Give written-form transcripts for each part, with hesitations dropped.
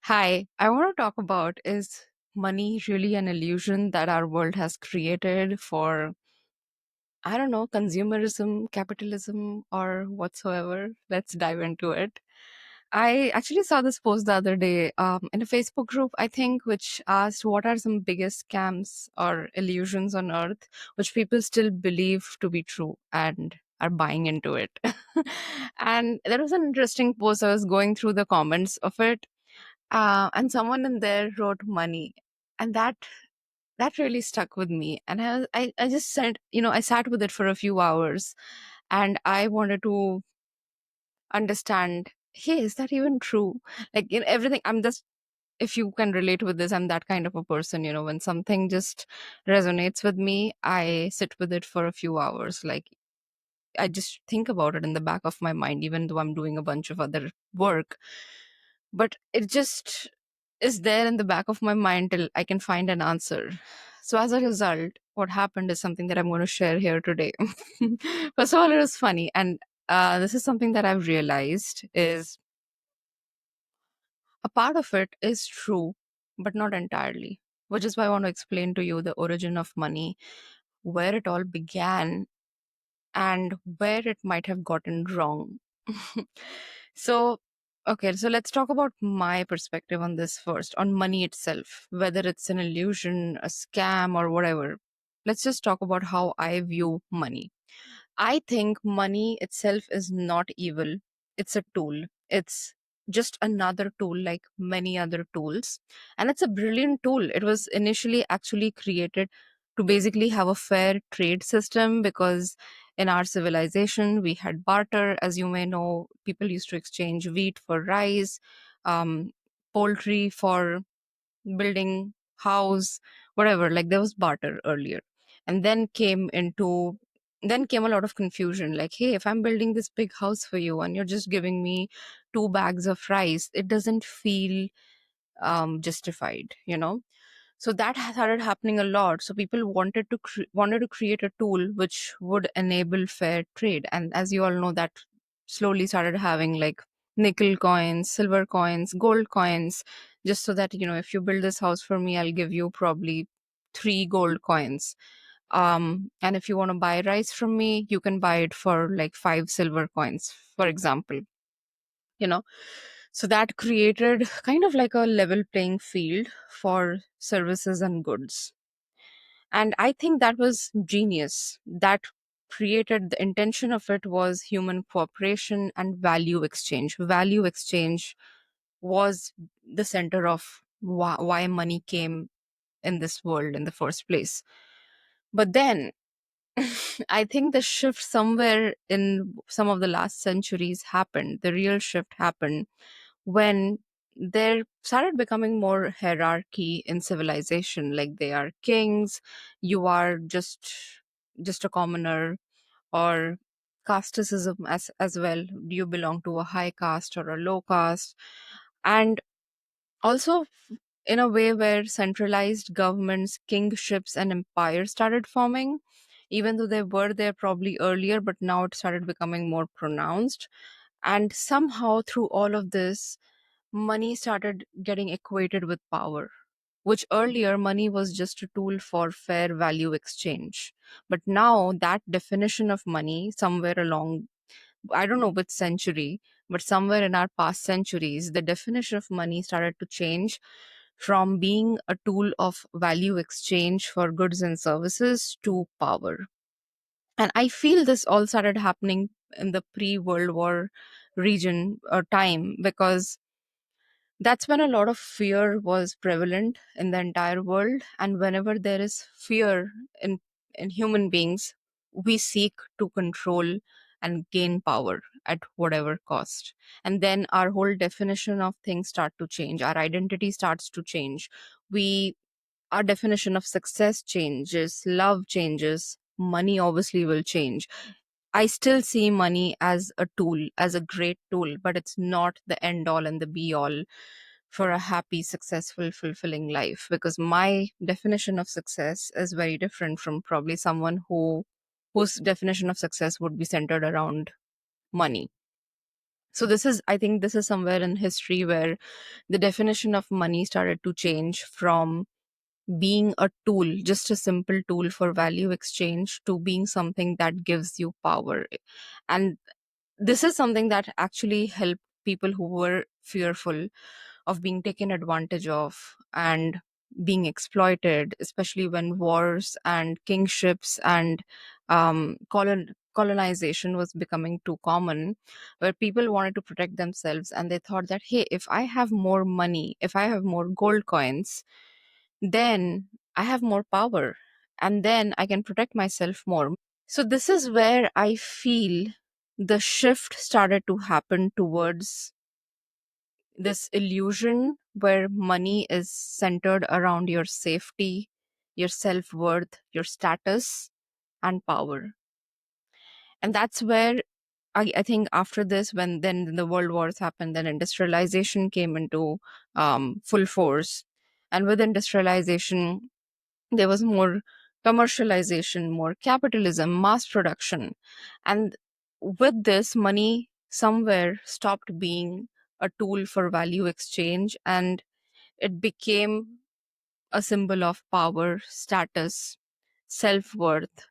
Hi, I want to talk about is money really an illusion that our world has created for, I don't know, consumerism, capitalism, or whatsoever? Let's dive into it. I actually saw this post the other day in a Facebook group, I think, which asked what are some biggest scams or illusions on earth which people still believe to be true and are buying into it. And there was an interesting post. I was going through the comments of it, and someone in there wrote money, and that really stuck with me. And I just said, I sat with it for a few hours, and I wanted to understand, hey, is that even true? Like, everything. I'm just, if you can relate with this, I'm that kind of a person. When something just resonates with me, I sit with it for a few hours. Like, I just think about it in the back of my mind, even though I'm doing a bunch of other work. But it just is there in the back of my mind till I can find an answer. So as a result, what happened is something that I'm going to share here today. First of all, it was funny, and this is something that I've realized is a part of it is true, but not entirely. Which is why I want to explain to you the origin of money, where it all began, and where it might have gotten wrong. So, okay, so let's talk about my perspective on this first, on money itself, whether it's an illusion, a scam, or whatever. Let's just talk about how I view money. I think money itself is not evil. It's a tool. It's just another tool like many other tools. And it's a brilliant tool. It was initially actually created to basically have a fair trade system because in our civilization, we had barter. As you may know, people used to exchange wheat for rice, um, poultry for building house, whatever. Like there was barter earlier, and then came a lot of confusion. Like, hey, if I'm building this big house for you and you're just giving me 2 bags of rice, it doesn't feel justified, so that started happening a lot. So people wanted to create a tool which would enable fair trade, and as you all know, that slowly started having like nickel coins, silver coins, gold coins, just so that if you build this house for me, I'll give you probably 3 gold coins. And if you want to buy rice from me, you can buy it for like 5 silver coins, for example. you know so that created kind of like a level playing field for services and goods. And I think that was genius. That created, the intention of it was human cooperation and value exchange. Value exchange was the center of why money came in this world in the first place. But then I think the shift somewhere in some of the last centuries happened. The real shift happened when there started becoming more hierarchy in civilization. Like they are kings, you are just a commoner, or casteism as well. Do you belong to a high caste or a low caste? And also in a way where centralized governments, kingships, and empires started forming, even though they were there probably earlier, but now it started becoming more pronounced. And somehow, through all of this, money started getting equated with power, which earlier money was just a tool for fair value exchange. But now, that definition of money, somewhere along, I don't know which century, but somewhere in our past centuries, the definition of money started to change from being a tool of value exchange for goods and services to power. And I feel this all started happening in the pre World War region or time, because that's when a lot of fear was prevalent in the entire world. And whenever there is fear in human beings, we seek to control and gain power at whatever cost. And then our whole definition of things start to change, our identity starts to change. We Our definition of success changes, love changes, money obviously will change. I still see money as a tool, as a great tool, but it's not the end all and the be all for a happy, successful, fulfilling life. Because my definition of success is very different from probably someone whose definition of success would be centered around money. So this is, I think this is somewhere in history where the definition of money started to change from being a tool, just a simple tool for value exchange, to being something that gives you power. And this is something that actually helped people who were fearful of being taken advantage of and being exploited, especially when wars and kingships and colonization was becoming too common, where people wanted to protect themselves and they thought that, hey, if I have more money, if I have more gold coins, then I have more power and then I can protect myself more. So, this is where I feel the shift started to happen towards this illusion where money is centered around your safety, your self worth, your status, and power. And that's where I think after this, when then the world wars happened, then industrialization came into full force. And with industrialization, there was more commercialization, more capitalism, mass production. And with this, money somewhere stopped being a tool for value exchange and it became a symbol of power, status, self worth,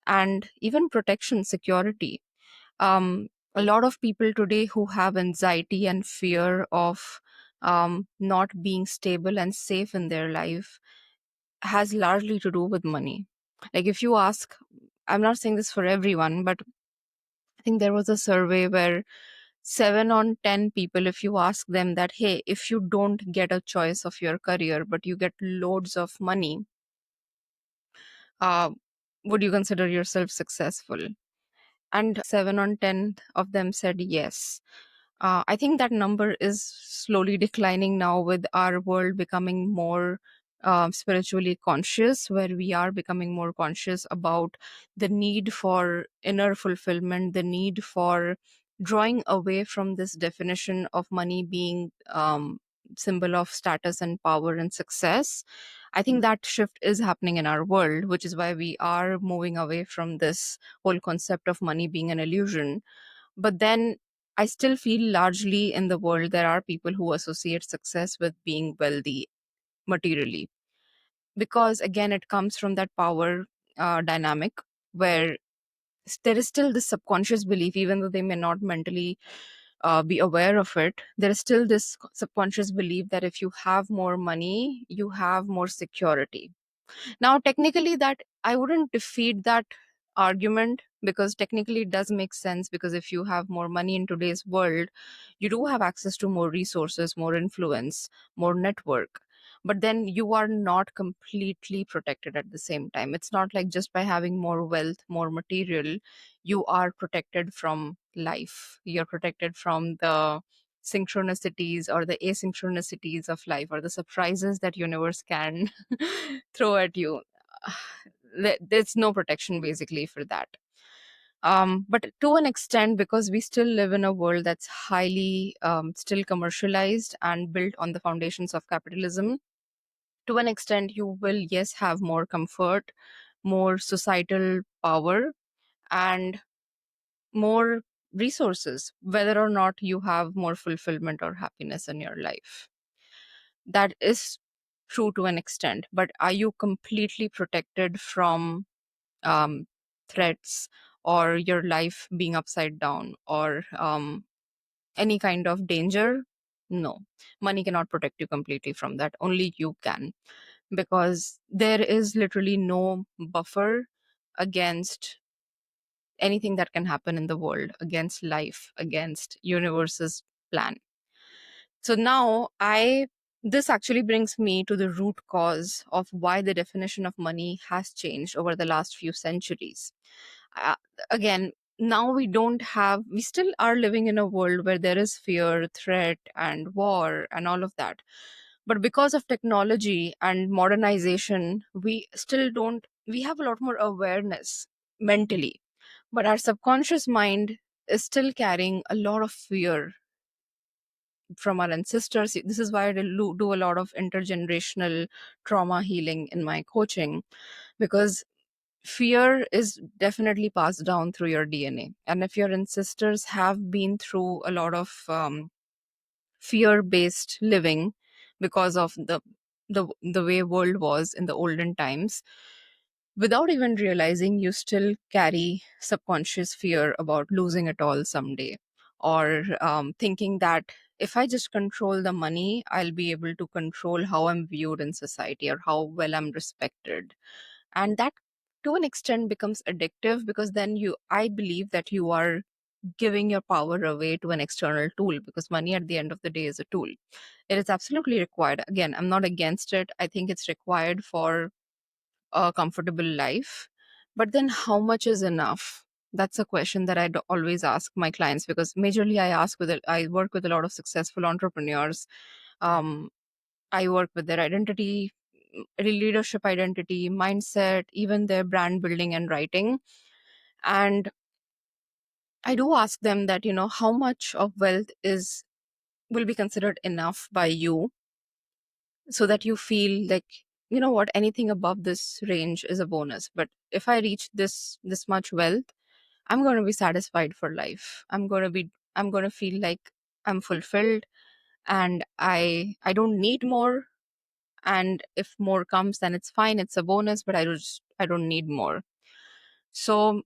and even protection, security. A lot of people today who have anxiety and fear of not being stable and safe in their life has largely to do with money. Like, if you ask, I'm not saying this for everyone, but I think there was a survey where 7 on 10 people, if you ask them that, hey, if you don't get a choice of your career, but you get loads of money, uh, would you consider yourself successful? And 7 on 10 of them said yes. I think that number is slowly declining now with our world becoming more spiritually conscious, where we are becoming more conscious about the need for inner fulfillment, the need for drawing away from this definition of money being symbol of status and power and success. I think that shift is happening in our world, which is why we are moving away from this whole concept of money being an illusion. But then I still feel largely in the world there are people who associate success with being wealthy materially. Because again, it comes from that power dynamic where there is still this subconscious belief, even though they may not mentally be aware of it, there is still this subconscious belief that if you have more money, you have more security. Now, technically, that I wouldn't defeat that argument, because technically it does make sense, because if you have more money in today's world, you do have access to more resources, more influence, more network. But then you are not completely protected at the same time. It's not like just by having more wealth, more material, you are protected from life. You're protected from the synchronicities or the asynchronicities of life, or the surprises that universe can throw at you. There's no protection basically for that. But to an extent, because we still live in a world that's highly still commercialized and built on the foundations of capitalism, to an extent you will, yes, have more comfort, more societal power, and more resources, whether or not you have more fulfillment or happiness in your life. That is true to an extent, but are you completely protected from um, threats or your life being upside down or any kind of danger? No, money cannot protect you completely from that. Only you can, because there is literally no buffer against anything that can happen in the world, against life, against universe's plan. So now this actually brings me to the root cause of why the definition of money has changed over the last few centuries. Uh, Again, now we still are living in a world where there is fear, threat, and war, and all of that. But because of technology and modernization, we have a lot more awareness mentally. But our subconscious mind is still carrying a lot of fear from our ancestors. This is why I do a lot of intergenerational trauma healing in my coaching, because fear is definitely passed down through your DNA. And if your ancestors have been through a lot of fear based living because of the way world was in the olden times, without even realizing, you still carry subconscious fear about losing it all someday, or thinking that if I just control the money, I'll be able to control how I'm viewed in society or how well I'm respected. And that to an extent becomes addictive, because then I believe that you are giving your power away to an external tool, because money at the end of the day is a tool. It is absolutely required. Again, I'm not against it. I think it's required for a comfortable life. But then how much is enough? That's a question that always ask my clients, because majorly I work with a lot of successful entrepreneurs. Um, I work with their identity, leadership identity, mindset, even their brand building and writing. And I do ask them that, how much of wealth is will be considered enough by you, so that you feel like, what, anything above this range is a bonus. But if I reach this much wealth, I'm going to be satisfied for life. I'm going to feel like I'm fulfilled, and I don't need more. And if more comes, then it's fine, it's a bonus, but I don't need more. So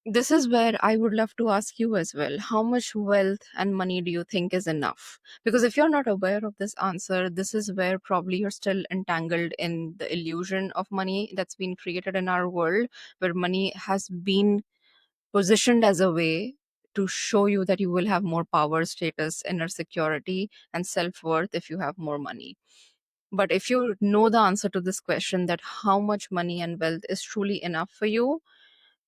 this is where I would love to ask you as well. How much wealth and money do you think is enough? Because if you're not aware of this answer, this is where probably you're still entangled in the illusion of money that's been created in our world, where money has been positioned as a way to show you that you will have more power, status, inner security, and self worth if you have more money. But if you know the answer to this question, that how much money and wealth is truly enough for you,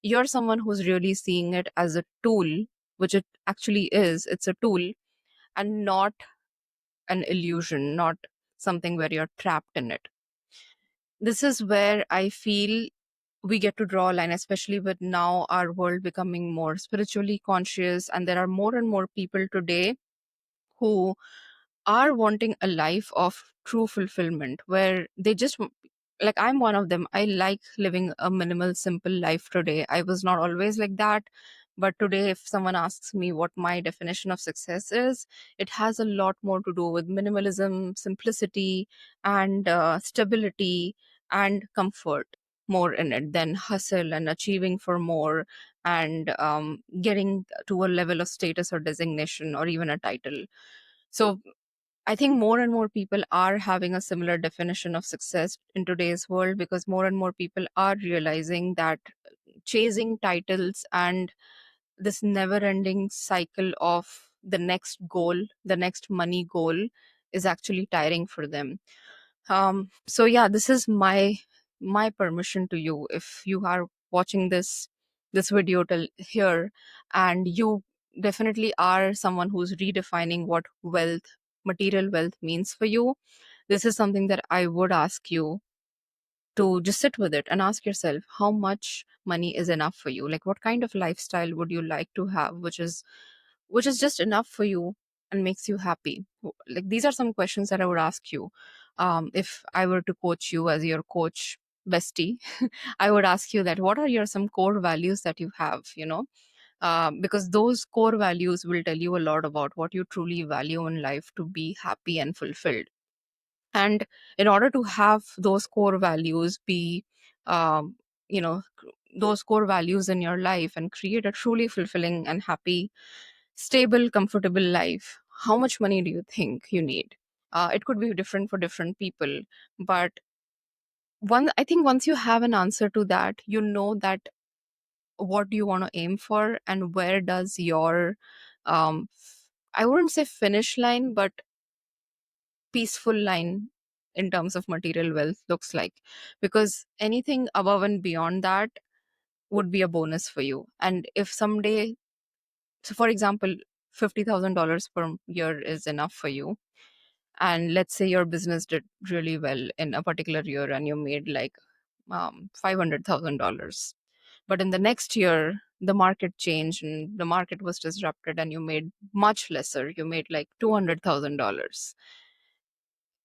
you're someone who's really seeing it as a tool, which it actually is. It's a tool and not an illusion, not something where you're trapped in it. This is where I feel we get to draw a line, especially with now our world becoming more spiritually conscious. And there are more and more people today who are wanting a life of true fulfillment, where they just like, I'm one of them. I like living a minimal, simple life today. I was not always like that. But today, if someone asks me what my definition of success is, it has a lot more to do with minimalism, simplicity, and stability and comfort more in it than hustle and achieving for more, and getting to a level of status or designation or even a title. So I think more and more people are having a similar definition of success in today's world, because more and more people are realizing that chasing titles and this never ending cycle of the next goal, the next money goal, is actually tiring for them. So yeah, this is my permission to you. If you are watching this video till here, and you definitely are someone who's redefining what material wealth means for you, this is something that I would ask you to just sit with it and ask yourself, how much money is enough for you? Like, what kind of lifestyle would you like to have, which is just enough for you and makes you happy? Like, these are some questions that I would ask you. If I were to coach you as your coach bestie, I would ask you that, what are your some core values that you have, because those core values will tell you a lot about what you truly value in life to be happy and fulfilled. And in order to have those core values be, um, those core values in your life, and create a truly fulfilling and happy, stable, comfortable life, how much money do you think you need? It could be different for different people, but I think once you have an answer to that, you know that what do you want to aim for, and where does your, I wouldn't say finish line, but peaceful line in terms of material wealth looks like. Because anything above and beyond that would be a bonus for you. And if someday, so for example, $50,000 per year is enough for you, and let's say your business did really well in a particular year and you made like $500,000, but in the next year the market changed and the market was disrupted and you made much lesser, you made like $200,000.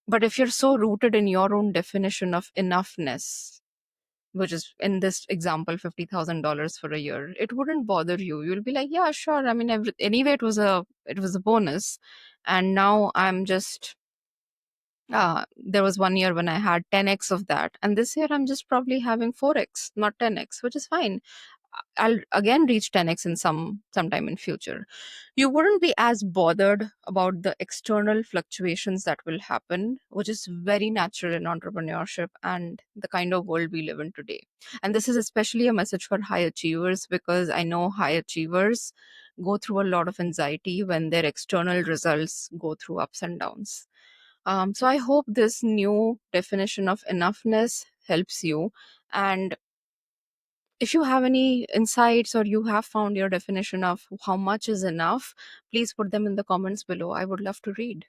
But if you're so rooted in your own definition of enoughness, which is in this example $50,000 for a year, it wouldn't bother you. You'll be like, yeah, sure. I mean, anyway, it was a bonus, and now I'm just there was one year when I had 10x of that, and this year I'm just probably having 4x, not 10x, which is fine. I'll again reach 10x in sometime in future. You wouldn't be as bothered about the external fluctuations that will happen, which is very natural in entrepreneurship and the kind of world we live in today. And this is especially a message for high achievers, because I know high achievers go through a lot of anxiety when their external results go through ups and downs. So I hope this new definition of enoughness helps you. And if you have any insights, or you have found your definition of how much is enough, please put them in the comments below. I would love to read.